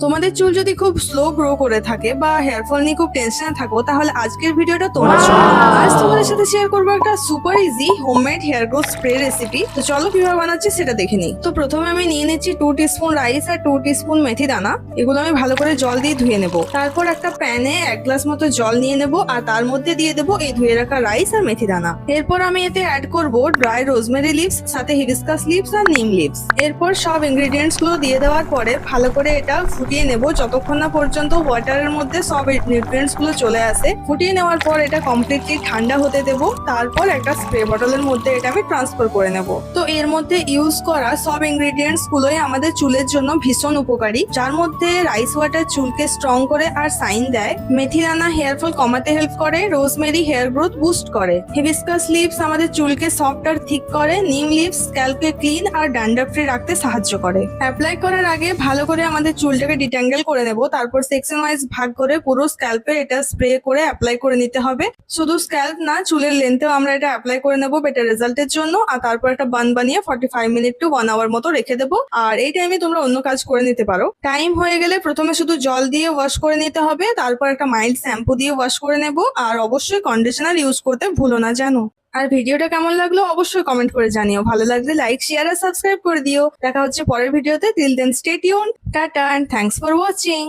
তোমাদের চুল যদি খুব স্লো গ্রো করে থাকে বা হেয়ার ফল নিয়ে খুব টেনশনে থাকো, তাহলে আজকের ভিডিওটা তোমার জন্য। আজ তোমাদের সাথে শেয়ার করবো একটা super easy homemade hair growth spray recipe. তো চলো কিভাবে বানাচ্ছি সেটা দেখে নিই। তো প্রথমে আমি নিয়ে নিচ্ছি 2 টিস্পুন রাইস আর 2 টিস্পুন মেথি দানা। এগুলো আমি ভালো করে জল দিয়ে ধুয়ে নেব। তারপর একটা প্যানে 1 গ্লাস মতো জল নিয়ে নেব আর তার মধ্যে দিয়ে দেবো এই ধুয়ে রাখা রাইস আর মেথি দানা। এরপর আমি এতে অ্যাড করব ড্রাই রোজমেরি লিভস, সাথে হিবিস্কাস লিভস আর নিম লিভস। এরপর সব ইনগ্রেডিয়েন্টস গুলো দিয়ে দেওয়ার পরে ভালো করে এটা ফুটিয়ে নেব যতক্ষণ না পর্যন্ত ওয়াটারের মধ্যে সব নিউট্রিয়েন্টস গুলো চলে আসে। ফুটিয়ে নেওয়ার পর এটা কমপ্লিটলি ঠান্ডা হতে দেব। তারপর একটা স্প্রে বটলের মধ্যে এটা আমি ট্রান্সফার করে নেব। তো এর মধ্যে ইউজ করা সব ইনগ্রেডিয়েন্টস গুলোই আমাদের চুলের জন্য ভীষণ উপকারী, যার মধ্যে রাইস ওয়াটার চুলকে স্ট্রং করে আর সাইন দেয়, মেথি দানা হেয়ার ফল কমাতে হেল্প করে, রোজমেরি হেয়ার গ্রোথ বুস্ট করে, হিবিস্কাস লিভস আমাদের চুলকে সফট আর থিক করে, নিম লিভস স্ক্যাল্পকে ক্লিন আর ড্যান্ড্রাফ ফ্রি রাখতে সাহায্য করে। অ্যাপ্লাই করার আগে ভালো করে আমাদের চুলটাকে ডিট্যাঙ্গেল করে নেব। তারপর সেকশন ওয়াইজ ভাগ করে পুরো স্ক্যাল্পে এটা স্প্রে করে অ্যাপ্লাই করে নিতে হবে। শুধু স্ক্যাল্প না, চুলের লেন্থেও আমরা এটা অ্যাপ্লাই করে নেব বেটার রেজাল্টের জন্য। আর তারপর একটা বান বানিয়ে 45 মিনিট টু 1 আওয়ার মতো রেখে দেবো। আর এই টাইমে তোমরা অন্য কাজ করে নিতে পারো। টাইম হয়ে গেলে প্রথমে শুধু জল দিয়ে ওয়াশ করে নিতে হবে, তারপর একটা মাইল্ড শ্যাম্পু দিয়ে ওয়াশ করে নেব। আর অবশ্যই কন্ডিশনার ইউজ করতে ভুলো না জানো। আর ভিডিওটা কেমন লাগলো অবশ্যই কমেন্ট করে জানিও। ভালো লাগলে লাইক, শেয়ার আর সাবস্ক্রাইব করে দিও। দেখা হচ্ছে পরের ভিডিওতে। Till then stay tuned, tata and thanks for watching.